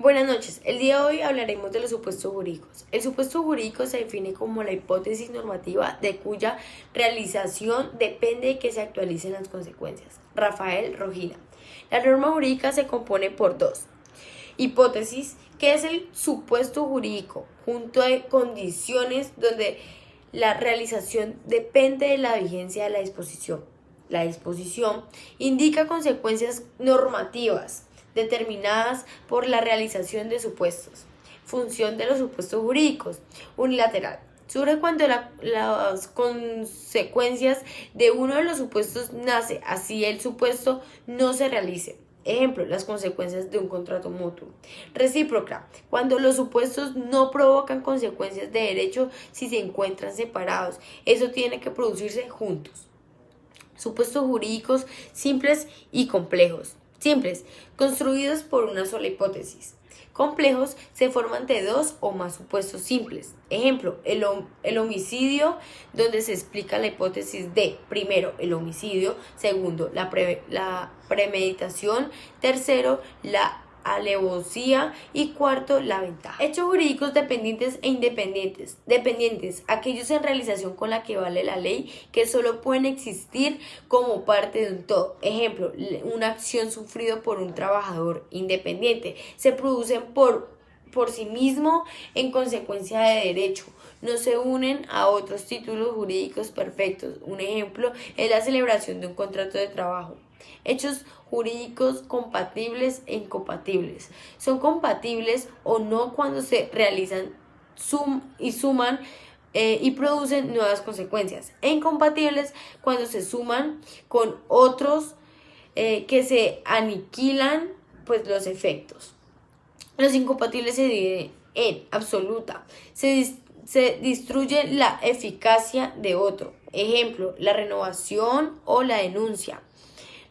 Buenas noches. El día de hoy hablaremos de los supuestos jurídicos. El supuesto jurídico se define como la hipótesis normativa de cuya realización depende de que se actualicen las consecuencias. Rafael Rojina. La norma jurídica se compone por dos. Hipótesis, que es el supuesto jurídico, junto a condiciones donde la realización depende de la vigencia de la disposición. La disposición indica consecuencias normativas determinadas por la realización de supuestos. Función de los supuestos jurídicos. Unilateral. Surge cuando las consecuencias de uno de los supuestos nace, así el supuesto no se realice. Ejemplo, las consecuencias de un contrato mutuo. Recíproca, cuando los supuestos no provocan consecuencias de derecho si se encuentran separados. Eso tiene que producirse juntos. Supuestos jurídicos simples y complejos. Simples, construidos por una sola hipótesis. Complejos se forman de dos o más supuestos simples. Ejemplo, el homicidio, donde se explica la hipótesis de, primero, el homicidio, segundo, la premeditación, tercero, la alevosía y cuarto, la ventaja. Hechos jurídicos dependientes e independientes. Dependientes, aquellos en realización con la que vale la ley, que solo pueden existir como parte de un todo. Ejemplo, una acción sufrida por un trabajador independiente. Se producen por sí mismo en consecuencia de derecho. No se unen a otros títulos jurídicos perfectos. Un ejemplo es la celebración de un contrato de trabajo. Hechos jurídicos compatibles e incompatibles. Son compatibles o no cuando se realizan suman y producen nuevas consecuencias. E incompatibles cuando se suman con otros que se aniquilan pues los efectos. Los incompatibles se dividen en absoluta. Se destruye la eficacia de otro. Ejemplo, la renovación o la denuncia.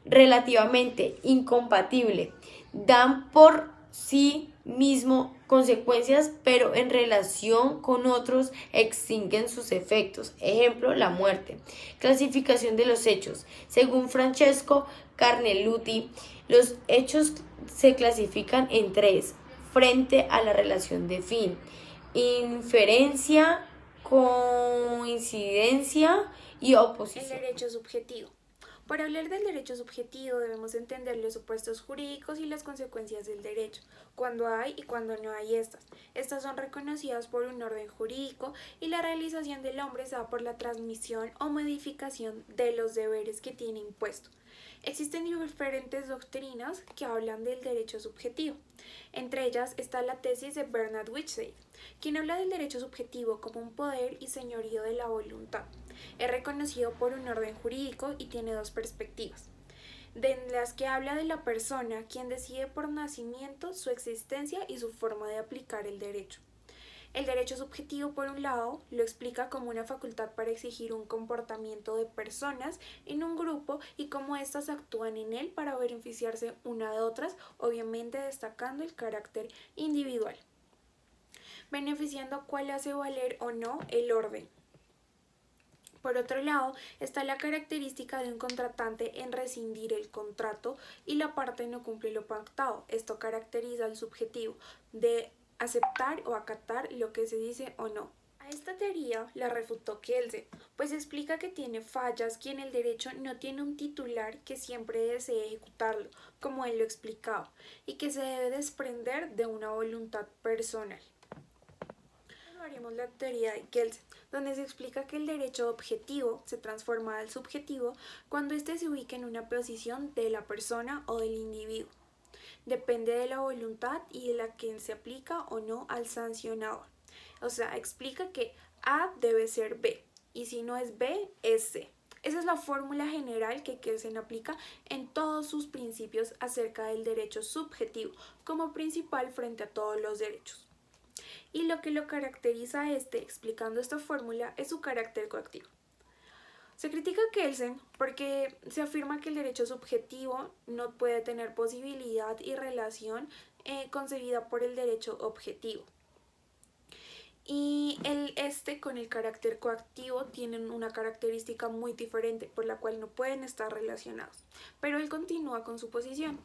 Relativamente incompatible. Dan por sí mismo consecuencias, pero en relación con otros extinguen sus efectos. Ejemplo, la muerte. Clasificación de los hechos. Según Francesco Carneluti, los hechos se clasifican en tres frente a la relación de fin: inferencia, coincidencia y oposición. El derecho subjetivo. Para hablar del derecho subjetivo debemos entender los supuestos jurídicos y las consecuencias del derecho, cuando hay y cuando no hay estas. Estas son reconocidas por un orden jurídico y la realización del hombre se da por la transmisión o modificación de los deberes que tiene impuesto. Existen diferentes doctrinas que hablan del derecho subjetivo. Entre ellas está la tesis de Bernard Whitside, quien habla del derecho subjetivo como un poder y señorío de la voluntad. Es reconocido por un orden jurídico y tiene dos perspectivas, de las que habla de la persona, quien decide por nacimiento su existencia y su forma de aplicar el derecho. El derecho subjetivo, por un lado, lo explica como una facultad para exigir un comportamiento de personas en un grupo y cómo éstas actúan en él para beneficiarse una de otras, obviamente destacando el carácter individual, beneficiando cuál hace valer o no el orden. Por otro lado, está la característica de un contratante en rescindir el contrato y la parte no cumple lo pactado. Esto caracteriza al subjetivo de aceptar o acatar lo que se dice o no. A esta teoría la refutó Kelsen, pues explica que tiene fallas que en el derecho no tiene un titular que siempre desee ejecutarlo, como él lo explicaba, y que se debe desprender de una voluntad personal. Haremos la teoría de Kelsen, donde se explica que el derecho objetivo se transforma al subjetivo cuando éste se ubica en una posición de la persona o del individuo. Depende de la voluntad y de la que se aplica o no al sancionador. O sea, explica que A debe ser B y si no es B, es C. Esa es la fórmula general que Kelsen aplica en todos sus principios acerca del derecho subjetivo como principal frente a todos los derechos. Y lo que lo caracteriza a explicando esta fórmula, es su carácter coactivo. Se critica a Kelsen porque se afirma que el derecho subjetivo no puede tener posibilidad y relación concebida por el derecho objetivo. Y con el carácter coactivo tienen una característica muy diferente por la cual no pueden estar relacionados. Pero él continúa con su posición.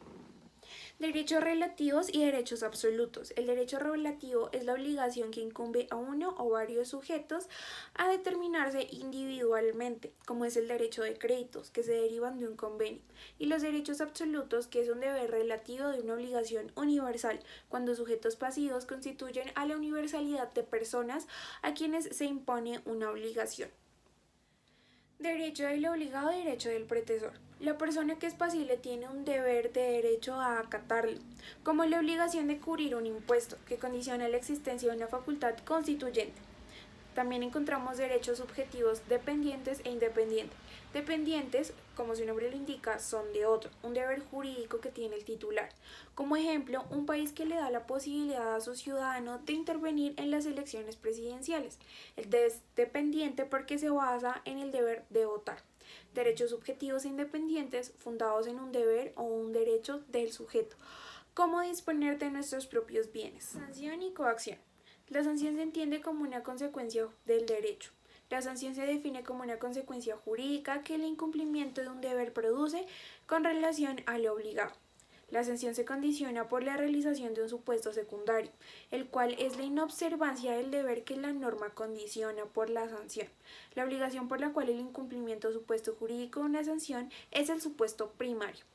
Derechos relativos y derechos absolutos. El derecho relativo es la obligación que incumbe a uno o varios sujetos a determinarse individualmente, como es el derecho de créditos, que se derivan de un convenio, y los derechos absolutos, que es un deber relativo de una obligación universal, cuando sujetos pasivos constituyen a la universalidad de personas a quienes se impone una obligación. Derecho del obligado y derecho del pretensor. La persona que es pasible tiene un deber de derecho a acatarlo, como la obligación de cubrir un impuesto, que condiciona la existencia de una facultad constituyente. También encontramos derechos subjetivos dependientes e independientes. Dependientes, como su nombre lo indica, son de otro, un deber jurídico que tiene el titular. Como ejemplo, un país que le da la posibilidad a su ciudadano de intervenir en las elecciones presidenciales. El es dependiente porque se basa en el deber de votar. Derechos subjetivos e independientes fundados en un deber o un derecho del sujeto. Cómo disponer de nuestros propios bienes. Sanción y coacción. La sanción se entiende como una consecuencia del derecho. La sanción se define como una consecuencia jurídica que el incumplimiento de un deber produce con relación al obligado. La sanción se condiciona por la realización de un supuesto secundario, el cual es la inobservancia del deber que la norma condiciona por la sanción. La obligación por la cual el incumplimiento supuesto jurídico de una sanción es el supuesto primario.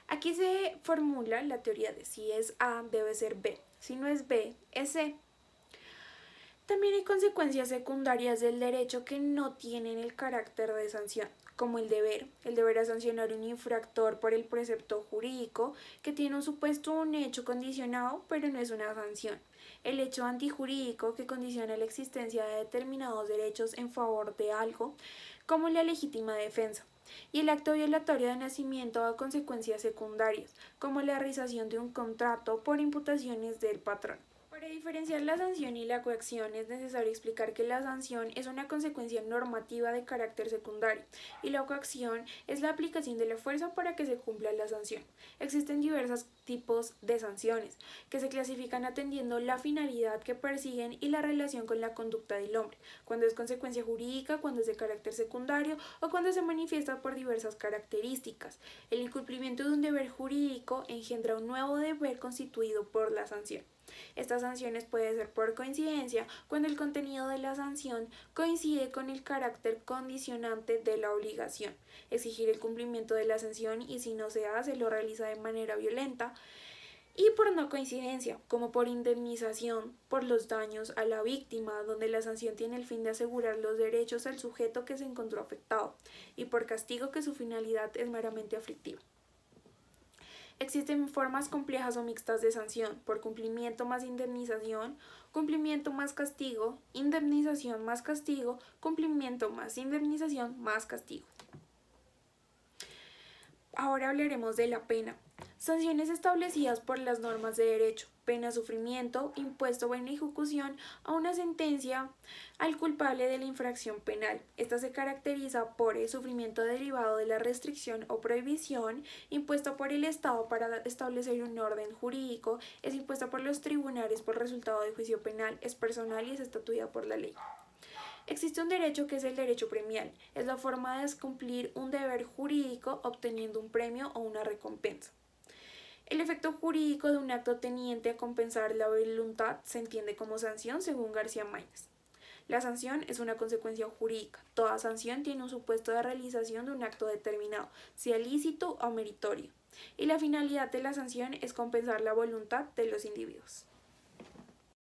Aquí se formula la teoría de si es A debe ser B, si no es B es C. También hay consecuencias secundarias del derecho que no tienen el carácter de sanción, como el deber a sancionar un infractor por el precepto jurídico, que tiene un supuesto un hecho condicionado, pero no es una sanción. El hecho antijurídico, que condiciona la existencia de determinados derechos en favor de algo, como la legítima defensa. Y el acto violatorio de nacimiento a consecuencias secundarias, como la realización de un contrato por imputaciones del patrón. Para diferenciar la sanción y la coacción es necesario explicar que la sanción es una consecuencia normativa de carácter secundario y la coacción es la aplicación de la fuerza para que se cumpla la sanción. Existen diversos tipos de sanciones que se clasifican atendiendo la finalidad que persiguen y la relación con la conducta del hombre, cuando es consecuencia jurídica, cuando es de carácter secundario o cuando se manifiesta por diversas características. El incumplimiento de un deber jurídico engendra un nuevo deber constituido por la sanción. Estas sanciones pueden ser por coincidencia, cuando el contenido de la sanción coincide con el carácter condicionante de la obligación. Exigir el cumplimiento de la sanción y si no se hace lo realiza de manera violenta. Y por no coincidencia, como por indemnización por los daños a la víctima, donde la sanción tiene el fin de asegurar los derechos al sujeto que se encontró afectado, y por castigo que su finalidad es meramente aflictiva. Existen formas complejas o mixtas de sanción, por cumplimiento más indemnización, cumplimiento más castigo, indemnización más castigo, cumplimiento más indemnización más castigo. Ahora hablaremos de la pena. Sanciones establecidas por las normas de derecho, pena, sufrimiento, impuesto o en ejecución a una sentencia al culpable de la infracción penal. Esta se caracteriza por el sufrimiento derivado de la restricción o prohibición impuesta por el Estado para establecer un orden jurídico, es impuesta por los tribunales por resultado de juicio penal, es personal y es estatuida por la ley. Existe un derecho que es el derecho premial, es la forma de cumplir un deber jurídico obteniendo un premio o una recompensa. El efecto jurídico de un acto teniente a compensar la voluntad se entiende como sanción según García Maínez. La sanción es una consecuencia jurídica. Toda sanción tiene un supuesto de realización de un acto determinado, sea lícito o meritorio. Y la finalidad de la sanción es compensar la voluntad de los individuos.